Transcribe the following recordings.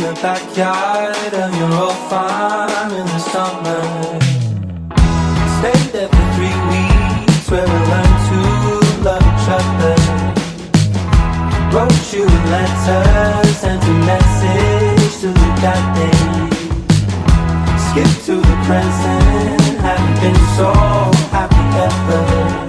the backyard of your old farm in the summer. Stayed there for 3 weeks where we learned to love each other. Wrote you letters, sent a message to the goddamn. Skip to the present, haven't been so happy ever.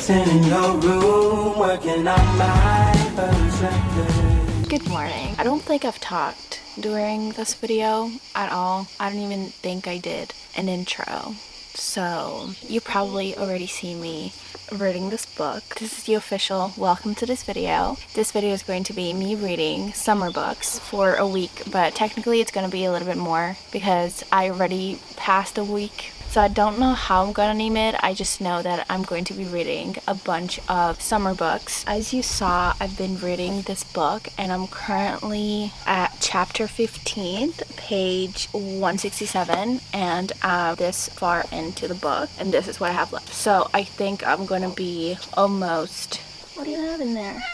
Sitting in your room, working on my first record. Good morning. I don't think I've talked during this video at all. I don't even think I did an intro. So you probably already see me reading this book. This is the official welcome to this video. This video is going to be me reading summer books for a week, but technically it's going to be a little bit more because I already passed a week. So I don't know how I'm gonna name it. I just know that I'm going to be reading a bunch of summer books. As you saw, I've been reading this book and I'm currently at chapter 15, page 167, and I'm this far into the book and this is what I have left. So I think I'm gonna be almost... What do you have in there?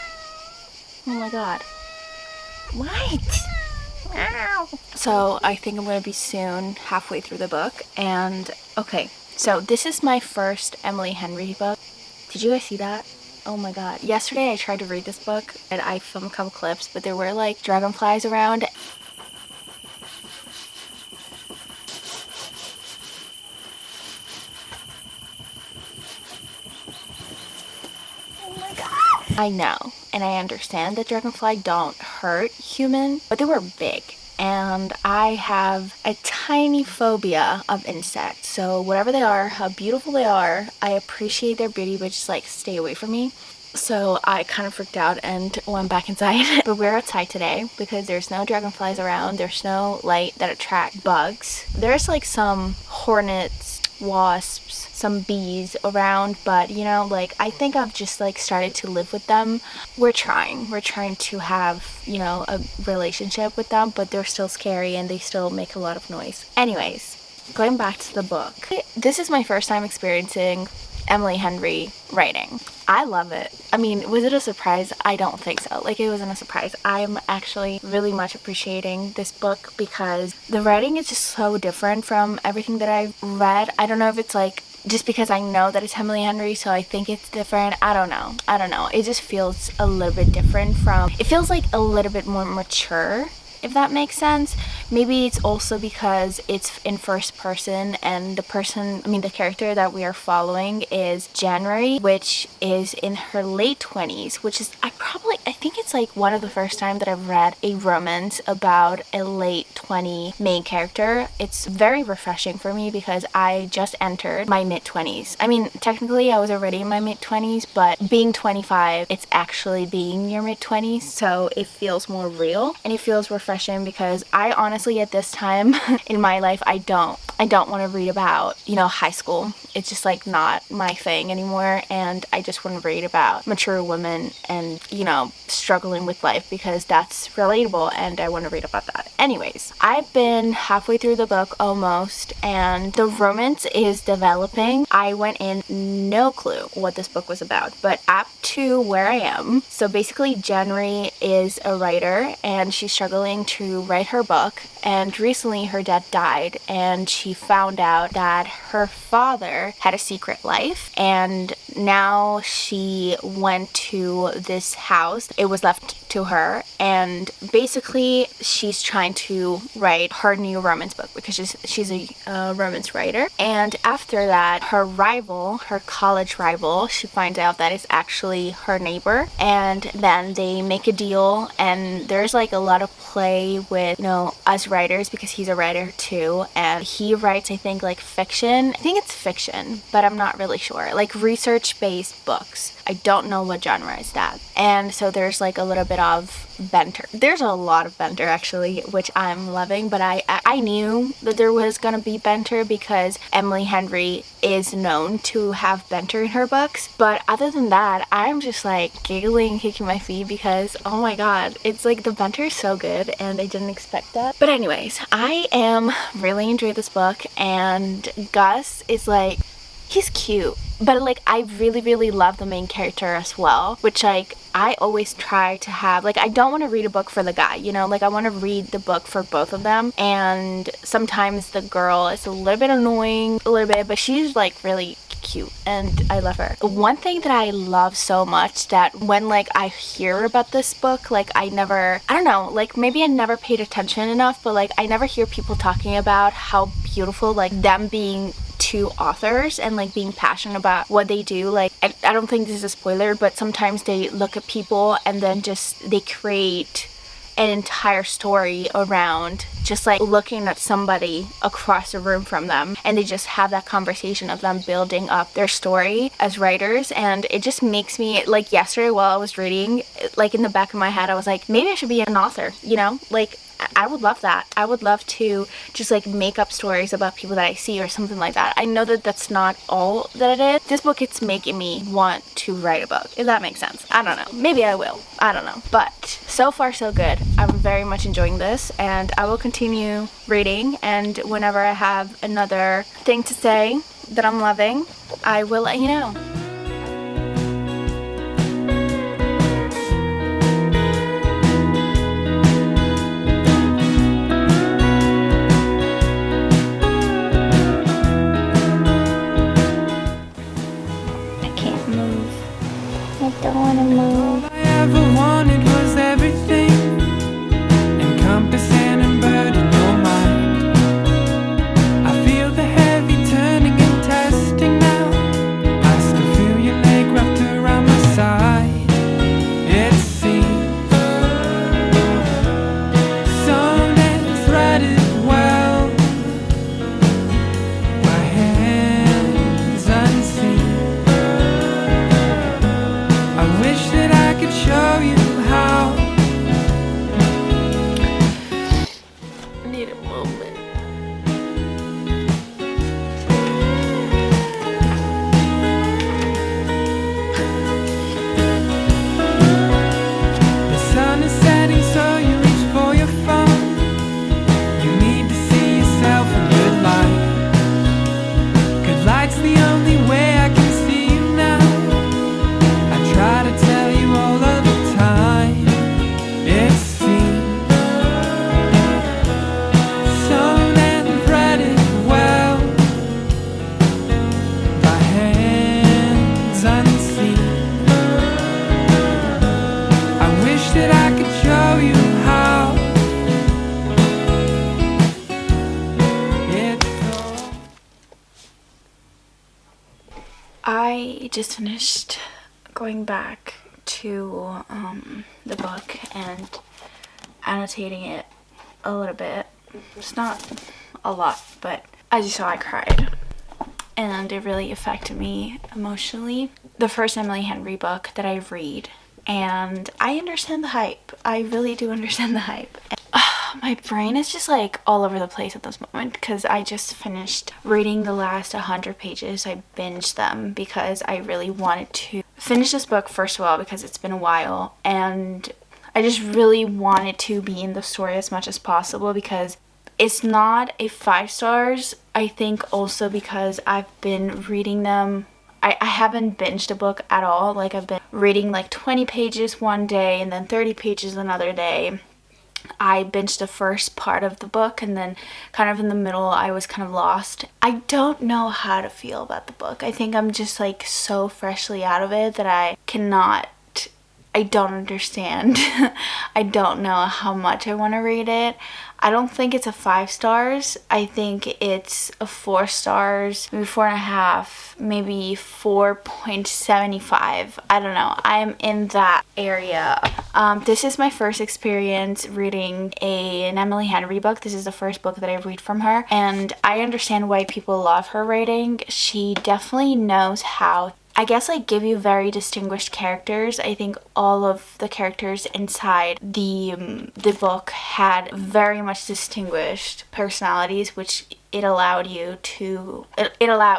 Oh my god. What? So I think I'm going to be soon halfway through the book. And okay, so this is my first Emily Henry book. Did you guys see that? Oh my god. Yesterday I tried to read this book and I filmed a couple clips, but there were like dragonflies around. I know, and I understand that dragonfly don't hurt humans, but they were big. And I have a tiny phobia of insects. So whatever they are, how beautiful they are, I appreciate their beauty, but just like stay away from me. So I kind of freaked out and went back inside. But we're outside today because there's no dragonflies around. There's no light that attract bugs. There's like some hornets, wasps, some bees around, but you know, like I think I've just like started to live with them. We're trying to have, you know, a relationship with them, but they're still scary and they still make a lot of noise. Anyways, going back to the book, this is my first time experiencing Emily Henry writing. I love it. I mean, was it a surprise? I don't think so. Like, it wasn't a surprise. I'm actually really much appreciating this book because the writing is just so different from everything that I've read. I don't know if it's like just because I know that it's Emily Henry, so I think it's different. I don't know. It just feels a little bit different from... It feels like a little bit more mature, if that makes sense. Maybe it's also because it's in first person and the character that we are following is January, which is in her late 20s, which is I think it's like one of the first time that I've read a romance about a late 20 main character. It's very refreshing for me because I just entered my mid-20s. I mean, technically I was already in my mid-20s, but being 25, it's actually being your mid-20s, so it feels more real and it feels refreshing because I honestly at this time in my life I don't want to read about, you know, high school. It's just like not my thing anymore, and I just want to read about mature women and, you know, struggling with life because that's relatable and I want to read about that. Anyways, I've been halfway through the book almost and the romance is developing. I went in no clue what this book was about, but up to where I am. So basically January is a writer and she's struggling to write her book, and recently her dad died and she found out that her father had a secret life, and now she went to this house. It was left to her, and basically she's trying to write her new romance book because she's a romance writer. And after that, her college rival, she finds out that it's actually her neighbor, and then they make a deal, and there's like a lot of play with, you know, us writers because he's a writer too, and he writes, I think, like fiction. I think it's fiction, but I'm not really sure. Like research-based books. I don't know what genre is that. And so there's like a little bit bit of banter. There's a lot of banter actually, which I'm loving, but I knew that there was gonna be banter because Emily Henry is known to have banter in her books. But other than that, I'm just like giggling, kicking my feet because oh my god, it's like the banter is so good and I didn't expect that. But anyways, I am really enjoying this book, and Gus is like, he's cute, but like I really love the main character as well, which like I always try to have, like, I don't want to read a book for the guy, you know, like I want to read the book for both of them. And sometimes the girl is a little bit annoying, a little bit, but she's like really cute and I love her. One thing that I love so much, that when like I hear about this book, like I don't know, like maybe I never paid attention enough, but like I never hear people talking about how beautiful, like them being two authors and like being passionate about what they do. Like I don't think this is a spoiler, but sometimes they look at people and then just they create an entire story around just like looking at somebody across the room from them, and they just have that conversation of them building up their story as writers. And it just makes me, like yesterday while I was reading, like in the back of my head I was like, maybe I should be an author, you know, like I would love that. I would love to just like make up stories about people that I see or something like that. I know that that's not all that it is. This book, it's making me want to write a book, if that makes sense. I don't know. Maybe I will. I don't know. But so far so good. I'm very much enjoying this, and I will continue reading, and whenever I have another thing to say that I'm loving, I will let you know. I don't want to move. All I ever wanted was everything, encompass and burden your mind. I feel the heavy turning and testing now. I still feel your leg wrapped around my side. It seems sewn and threaded well, my hands unseen. I wish that I could show you how. I need a moment. The sun is setting, so you reach for your phone. You need to see yourself in good light. Good light's the only way I can see you now. I try to tell you all of the time. It seems sewn and threaded well, by hands unseen. I wish that I could show you how. It's all. I just finished going back to the book and annotating it a little bit. It's not a lot, but as you saw, I cried and it really affected me emotionally. The first Emily Henry book that I read, and I understand the hype. I really do understand the hype. My brain is just like all over the place at this moment because I just finished reading the last 100 pages. I binged them because I really wanted to finish this book, first of all, because it's been a while, and I just really wanted to be in the story as much as possible because it's not a 5 stars. I think also because I've been reading them, I haven't binged a book at all. Like I've been reading like 20 pages one day and then 30 pages another day. I binged the first part of the book, and then kind of in the middle I was kind of lost. I don't know how to feel about the book. I think I'm just like so freshly out of it that I don't understand. I don't know how much I want to read it. I don't think it's a 5 stars. I think it's a 4 stars, maybe 4.5, maybe 4.75. I don't know. I'm in that area. This is my first experience reading an Emily Henry book. This is the first book that I read from her, and I understand why people love her writing. She definitely knows how. I guess like give you very distinguished characters. I think all of the characters inside the book had very much distinguished personalities, which it allowed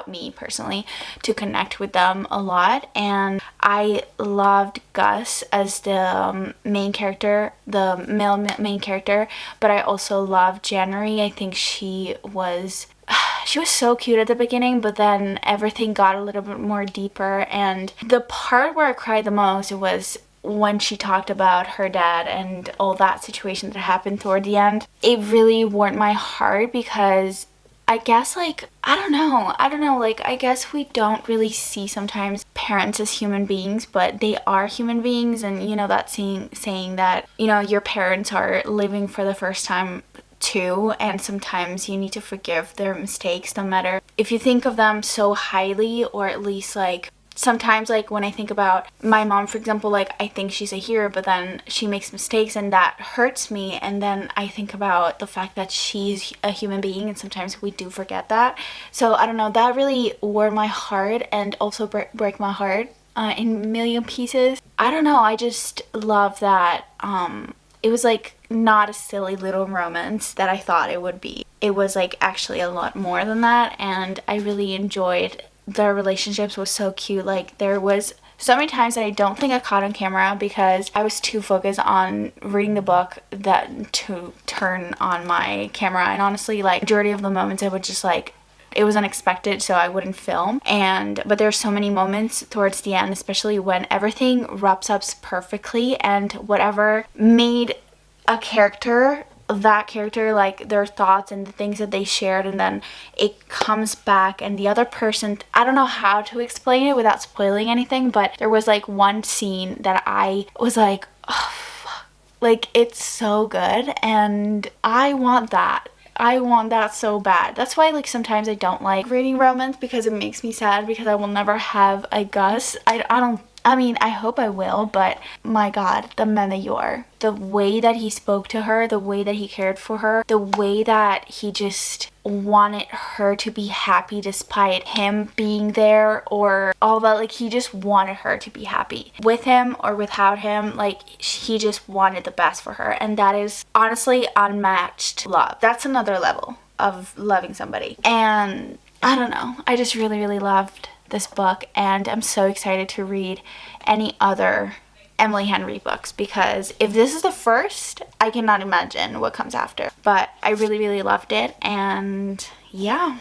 me personally to connect with them a lot. And I loved Gus as the main character, the male main character, but I also loved January. I think she was so cute at the beginning, but then everything got a little bit more deeper. And the part where I cried the most was when she talked about her dad and all that situation that happened toward the end. It really warmed my heart because I guess like, I don't know, like I guess we don't really see sometimes parents as human beings, but they are human beings. And you know that saying that, you know, your parents are living for the first time too, and sometimes you need to forgive their mistakes, no matter if you think of them so highly, or at least like sometimes, like when I think about my mom, for example, like I think she's a hero, but then she makes mistakes and that hurts me. And then I think about the fact that she's a human being, and sometimes we do forget that. So I don't know, that really warmed my heart and also break my heart in a million pieces. I don't know, I just love that it was like not a silly little romance that I thought it would be. It was like actually a lot more than that, and I really enjoyed their relationships. Was so cute. Like there was so many times that I don't think I caught on camera because I was too focused on reading the book that to turn on my camera. And honestly, like majority of the moments I would just like, it was unexpected, so I wouldn't film. But there's so many moments towards the end, especially when everything wraps up perfectly, and whatever made a character, that character, like their thoughts and the things that they shared, and then it comes back and the other person, I don't know how to explain it without spoiling anything, but there was like one scene that I was like, oh fuck, like it's so good and I want that. I want that so bad. That's why like sometimes I don't like reading romance, because it makes me sad, because I will never have a Gus. I mean, I hope I will, but my god, the man that you are. The way that he spoke to her, the way that he cared for her, the way that he just wanted her to be happy despite him being there or all that. Like he just wanted her to be happy with him or without him. Like he just wanted the best for her, and that is honestly unmatched love. That's another level of loving somebody. And I don't know, I just really loved this book, and I'm so excited to read any other Emily Henry books, because if this is the first, I cannot imagine what comes after. But I really loved it, and yeah,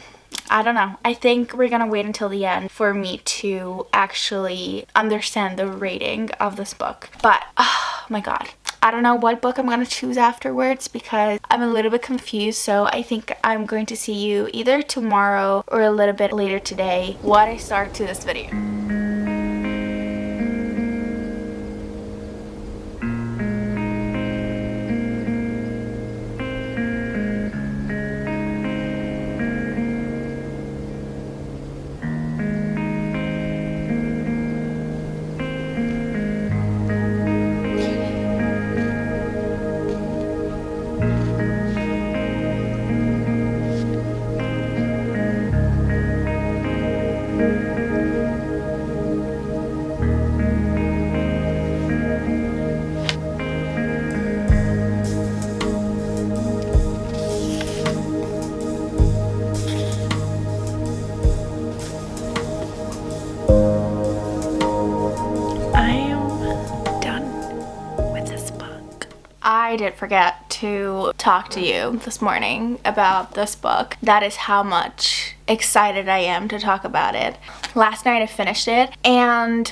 I don't know, I think we're gonna wait until the end for me to actually understand the rating of this book. But oh my god, I don't know what book I'm going to choose afterwards, because I'm a little bit confused. So I think I'm going to see you either tomorrow or a little bit later today when I start to this video. I did forget to talk to you this morning about this book. That is how much excited I am to talk about it. Last night I finished it and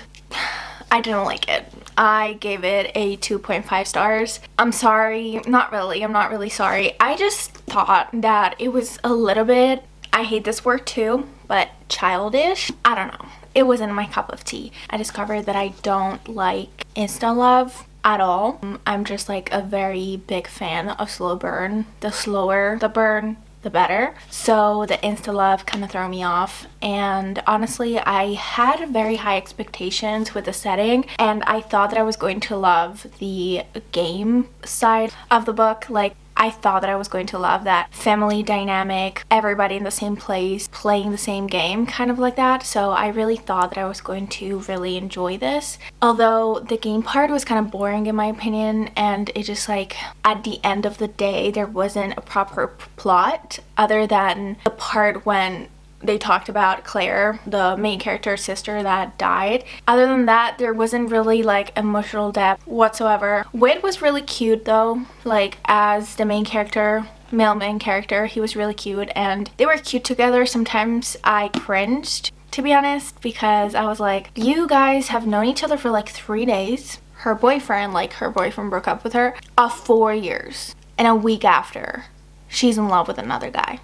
I didn't like it. I gave it a 2.5 stars. I'm sorry. Not really. I'm not really sorry. I just thought that it was a little bit, I hate this word too, but childish. I don't know. It wasn't my cup of tea. I discovered that I don't like insta love at all. I'm just like a very big fan of slow burn. The slower the burn, the better. So the insta love kind of threw me off, and honestly I had very high expectations with the setting, and I thought that I was going to love the game side of the book. Like I thought that I was going to love that family dynamic, everybody in the same place, playing the same game, kind of like that. So I really thought that I was going to really enjoy this. Although the game part was kind of boring in my opinion, and it just like at the end of the day there wasn't a proper plot other than the part when they talked about Claire, the main character's sister that died. Other than that, there wasn't really like emotional depth whatsoever. Whit was really cute though, like as the main character, male main character, he was really cute and they were cute together. Sometimes I cringed, to be honest, because I was like, you guys have known each other for like 3 days. Her boyfriend broke up with her of 4 years, and a week after she's in love with another guy.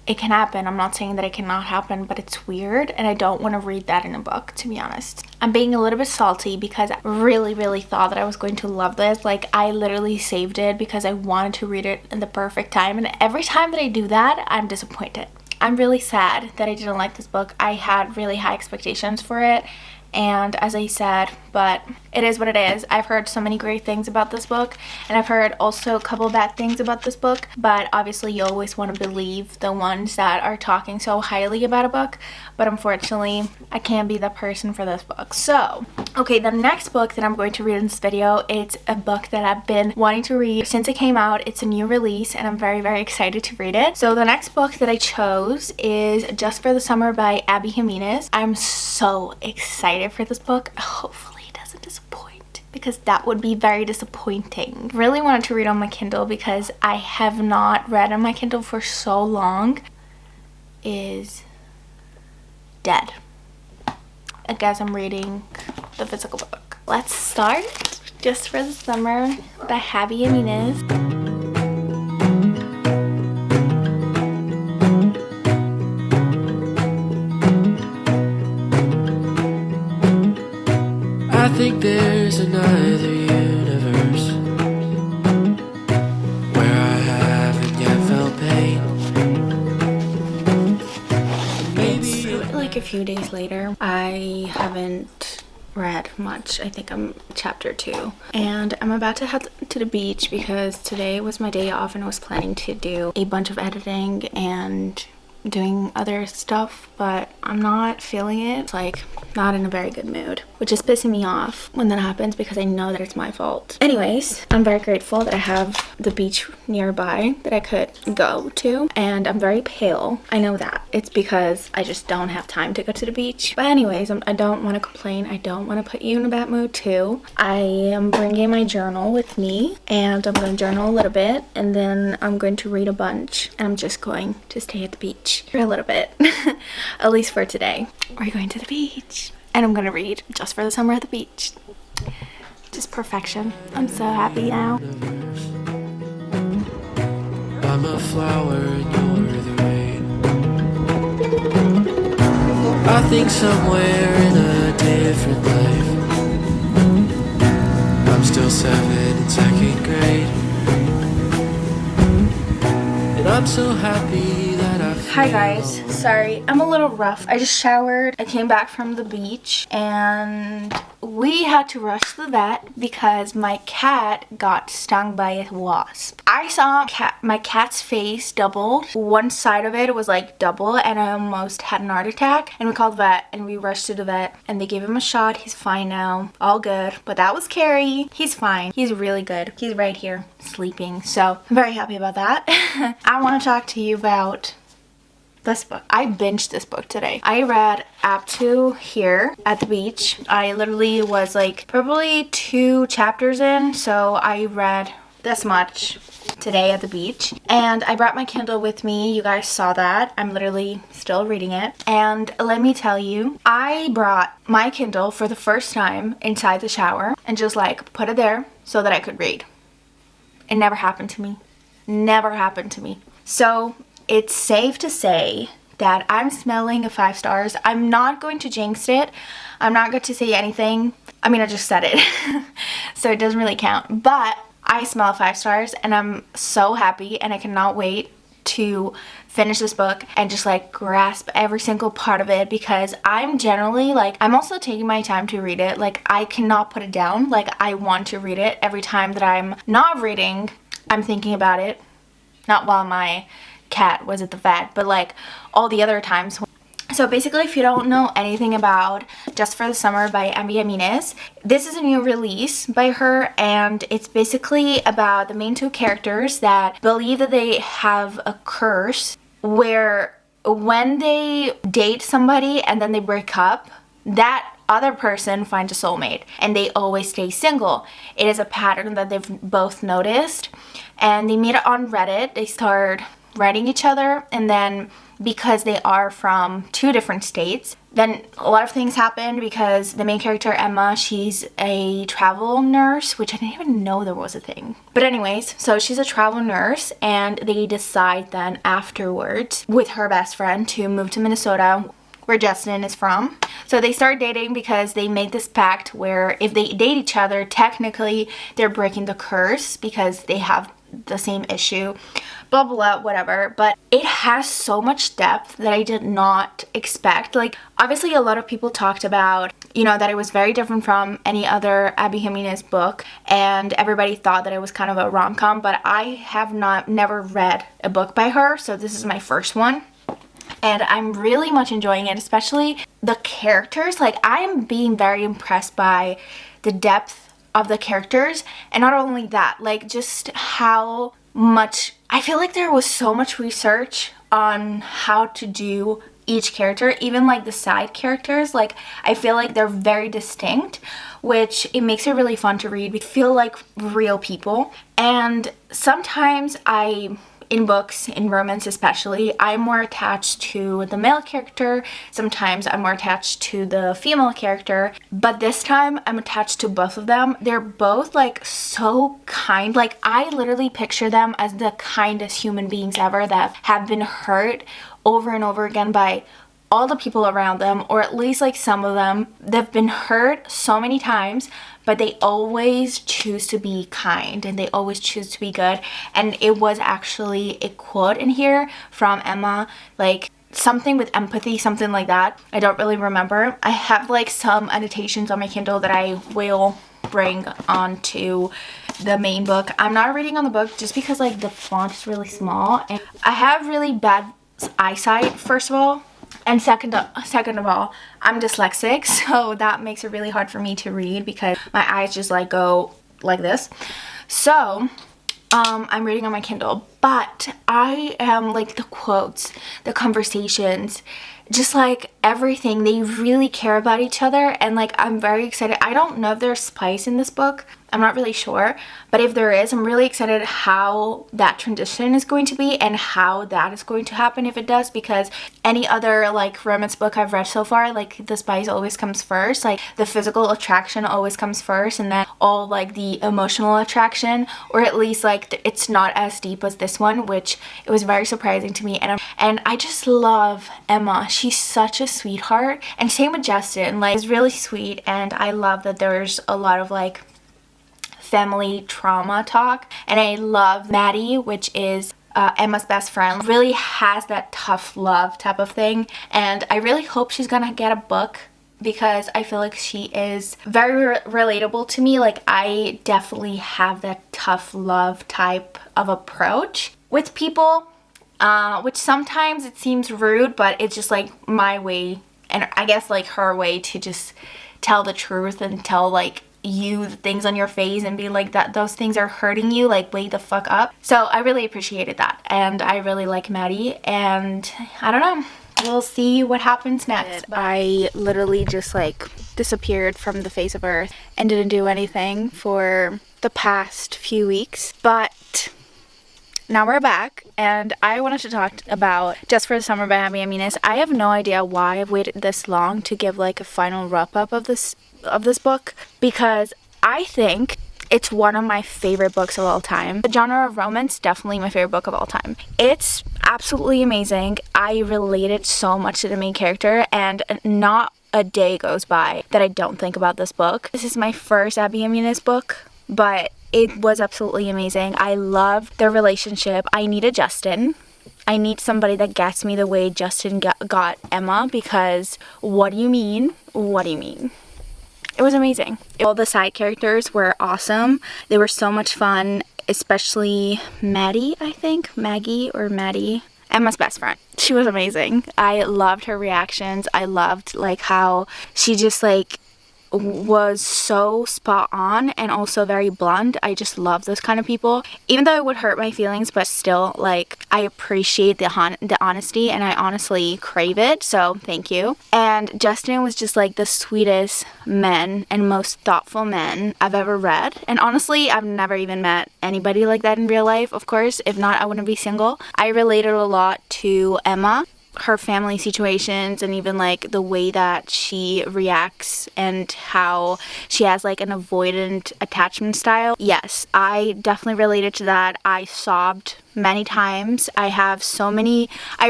It can happen. I'm not saying that it cannot happen, but it's weird and I don't want to read that in a book, to be honest. I'm being a little bit salty because I really thought that I was going to love this. Like, I literally saved it because I wanted to read it in the perfect time, and every time that I do that, I'm disappointed. I'm really sad that I didn't like this book. I had really high expectations for it, and as I said, but it is what it is. I've heard so many great things about this book, and I've heard also a couple bad things about this book, but obviously you always want to believe the ones that are talking so highly about a book, but unfortunately I can't be that person for this book. So okay, the next book that I'm going to read in this video, it's a book that I've been wanting to read since it came out. It's a new release and I'm very excited to read it. So the next book that I chose is Just for the Summer by Abby Jimenez. I'm so excited for this book. Hopefully it doesn't disappoint, because that would be very disappointing. Really wanted to read on my Kindle because I have not read on my Kindle for so long. Is dead. I guess I'm reading the physical book. Let's start. Just for the Summer by Abby Jimenez. I think there's another universe where I haven't yet felt pain. It's like a few days later. I haven't read much. I think I'm chapter 2, and I'm about to head to the beach because today was my day off and I was planning to do a bunch of editing and doing other stuff, but I'm not feeling it. It's like not in a very good mood, which is pissing me off when that happens because I know that it's my fault. Anyways, I'm very grateful that I have the beach nearby that I could go to, and I'm very pale. I know that. It's because I just don't have time to go to the beach. But anyways, I don't want to complain. I don't want to put you in a bad mood too. I am bringing my journal with me, and I'm going to journal a little bit, and then I'm going to read a bunch, and I'm just going to stay at the beach for a little bit. At least for today. We're going to the beach, and I'm gonna read Just for the Summer at the beach. Just perfection. I'm so happy now. I'm a flower and you're the rain. I think somewhere in a different life I'm still 7 in 2nd grade, and I'm so happy that I feel. Hi guys, sorry, I'm a little rough. I just showered, I came back from the beach, and we had to rush to the vet because my cat got stung by a wasp. I saw my cat's face doubled. One side of it was like double, and I almost had an heart attack. And we called the vet and we rushed to the vet and they gave him a shot. He's fine now, all good. But that was Carrie. He's fine. He's really good. He's right here sleeping. So I'm very happy about that. I want to talk to you about this book. I binged this book today. I read up to here at the beach. I literally was like probably 2 chapters in, so I read this much today at the beach. And I brought my Kindle with me. You guys saw that. I'm literally still reading it. And let me tell you, I brought my Kindle for the first time inside the shower and just like put it there so that I could read. It never happened to me. Never happened to me. So it's safe to say that I'm smelling a 5 stars. I'm not going to jinx it. I'm not going to say anything. I mean, I just said it. So it doesn't really count. But I smell 5 stars and I'm so happy, and I cannot wait to finish this book and just like grasp every single part of it, because I'm generally like, I'm also taking my time to read it. Like, I cannot put it down. Like, I want to read it. Every time that I'm not reading, I'm thinking about it. Not while my cat was at the vet, but like all the other times. So basically, if you don't know anything about Just for the Summer by Jimenez, this is a new release by her, and it's basically about the main two characters that believe that they have a curse where when they date somebody and then they break up, that other person finds a soulmate and they always stay single. It is a pattern that they've both noticed, and they meet on Reddit. They start writing each other, and then because they are from two different states, then a lot of things happen because the main character, Emma, she's a travel nurse, which I didn't even know there was a thing. But anyways, so she's a travel nurse, and they decide then afterwards with her best friend to move to Minnesota, where Justin is from. So they start dating because they make this pact where if they date each other, technically they're breaking the curse because they have the same issue, blah blah blah, whatever. But it has so much depth that I did not expect. Like, obviously a lot of people talked about, you know, that it was very different from any other Abby Jimenez book, and everybody thought that it was kind of a rom-com, but I have never read a book by her, so this is my first one. And I'm really much enjoying it, especially the characters. Like, I am being very impressed by the depth of the characters, and not only that, like, just how much, I feel like there was so much research on how to do each character, even like the side characters. Like, I feel like they're very distinct, which it makes it really fun to read. We feel like real people, and sometimes in books, in romance especially, I'm more attached to the male character. Sometimes I'm more attached to the female character, but this time I'm attached to both of them. They're both like so kind. Like, I literally picture them as the kindest human beings ever that have been hurt over and over again by all the people around them, or at least like some of them. They've been hurt so many times, but they always choose to be kind and they always choose to be good. And it was actually a quote in here from Emma, like something with empathy, something like that. I don't really remember. I have like some annotations on my Kindle that I will bring onto the main book. I'm not reading on the book just because like the font is really small, and I have really bad eyesight, first of all. And second of all, I'm dyslexic, so that makes it really hard for me to read because my eyes just like go like this. So I'm reading on my Kindle, but I am like the quotes, the conversations, just like everything. They really care about each other, and like I'm very excited. I don't know if there's spice in this book. I'm not really sure, but if there is, I'm really excited how that transition is going to be and how that is going to happen if it does, because any other like romance book I've read so far, like the spice always comes first, like the physical attraction always comes first, and then all like the emotional attraction, or at least like it's not as deep as this one, which it was very surprising to me. And I just love Emma. She's such a sweetheart, and same with Justin. Like, it's really sweet, and I love that there's a lot of like family trauma talk. And I love Maddie, which is Emma's best friend, really has that tough love type of thing, and I really hope she's gonna get a book because I feel like she is very relatable to me. Like, I definitely have that tough love type of approach with people, which sometimes it seems rude, but it's just like my way, and I guess like her way to just tell the truth and tell like you the things on your face and be like that those things are hurting you, like wake the fuck up. So I really appreciated that, and I really like Maddie, and I don't know, we'll see what happens next. I literally just like disappeared from the face of earth and didn't do anything for the past few weeks, but now we're back, and I wanted to talk about Just for the Summer by Abby Jimenez. I have no idea why I've waited this long to give like a final wrap-up of this book, because I think it's one of my favorite books of all time. The genre of romance, definitely my favorite book of all time. It's absolutely amazing. I related so much to the main character, and not a day goes by that I don't think about this book. This is my first Abby Jimenez book, but it was absolutely amazing. I love their relationship. I need a Justin. I need somebody that gets me the way Justin got Emma, because what do you mean? What do you mean? It was amazing. All the side characters were awesome. They were so much fun, especially Maddie, I think. Maggie or Maddie. Emma's best friend. She was amazing. I loved her reactions. I loved like how she just like was so spot on and also very blunt. I just love those kind of people. Even though it would hurt my feelings, but still, like, I appreciate the honesty, and I honestly crave it, so thank you. And Justin was just like the sweetest man and most thoughtful man I've ever read. And honestly, I've never even met anybody like that in real life, of course. If not, I wouldn't be single. I related a lot to Emma, her family situations, and even like the way that she reacts and how she has like an avoidant attachment style. Yes, I definitely related to that. I sobbed many times. I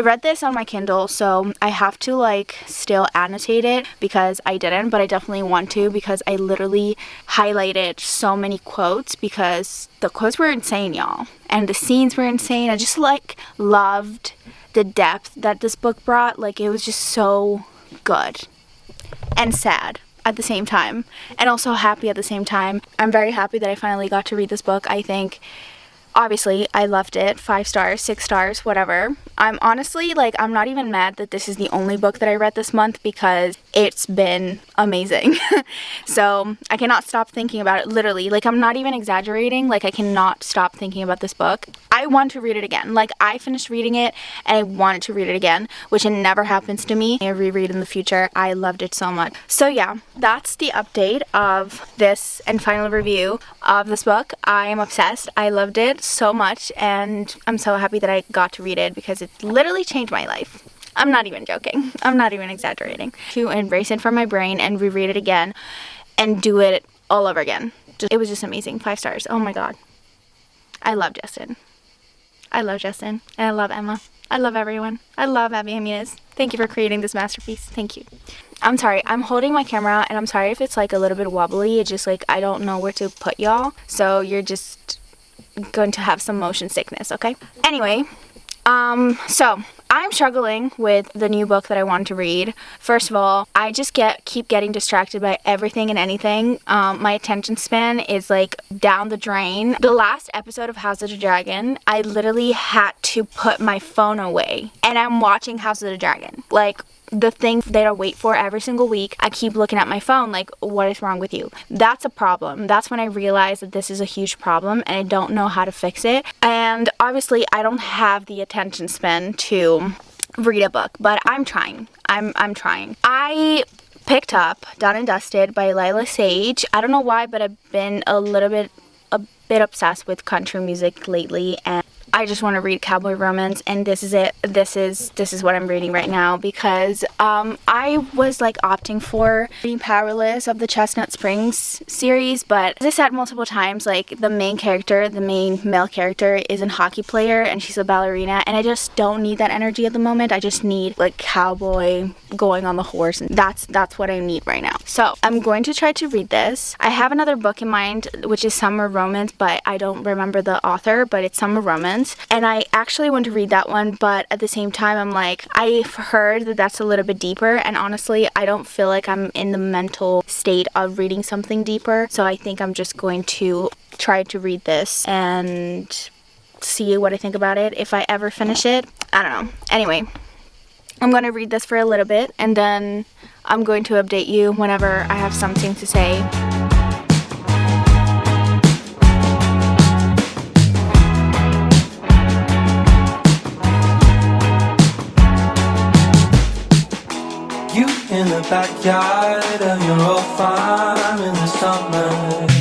read this on my Kindle, so I have to like still annotate it because I didn't, but I definitely want to, because I literally highlighted so many quotes because the quotes were insane, y'all, and the scenes were insane. I just like loved the depth that this book brought. Like, it was just so good and sad at the same time, and also happy at the same time. I'm very happy that I finally got to read this book. I think, obviously, I loved it. 5 stars, 6 stars, whatever. I'm honestly, like, I'm not even mad that this is the only book that I read this month because it's been amazing. So I cannot stop thinking about it, literally. Like, I'm not even exaggerating. Like, I cannot stop thinking about this book. I want to read it again. Like, I finished reading it and I wanted to read it again, which it never happens to me. I reread in the future. I loved it so much. So yeah, that's the update of this and final review of this book. I am obsessed. I loved it so much, and I'm so happy that I got to read it because it literally changed my life. I'm not even joking. I'm not even exaggerating. To embrace it from my brain and reread it again and do it all over again. It was just amazing. 5 stars. Oh my god. I love Justin. I love Justin. And I love Emma. I love everyone. I love Abby Jimenez. Thank you for creating this masterpiece. Thank you. I'm sorry. I'm holding my camera, and I'm sorry if it's like a little bit wobbly. It's just like I don't know where to put y'all. So you're just going to have some motion sickness, okay? Anyway, so I'm struggling with the new book that I want to read. First of all, I just keep getting distracted by everything and anything. My attention span is like down the drain. The last episode of House of the Dragon, I literally had to put my phone away, and I'm watching House of the Dragon. Like, the thing that I wait for every single week, I keep looking at my phone like, what is wrong with you? That's a problem. That's when I realized that this is a huge problem and I don't know how to fix it. And obviously I don't have the attention span to read a book, but I'm trying. I'm trying. I picked up Done and Dusted by Lila Sage. I don't know why, but I've been a bit obsessed with country music lately, and I just want to read cowboy romance, and this is it. This is what I'm reading right now, because I was like opting for reading Powerless of the Chestnut Springs series, but as I said multiple times, like, the main male character is a hockey player and she's a ballerina, and I just don't need that energy at the moment. I just need like cowboy going on the horse, and that's what I need right now. So I'm going to try to read this. I have another book in mind, which is summer romance, but I don't remember the author, but it's summer romance. And I actually want to read that one, but at the same time, I'm like, I've heard that that's a little bit deeper, and honestly, I don't feel like I'm in the mental state of reading something deeper, so I think I'm just going to try to read this and see what I think about it. If I ever finish it, I don't know. Anyway, I'm going to read this for a little bit, and then I'm going to update you whenever I have something to say. You in the backyard of your old farm in the summer.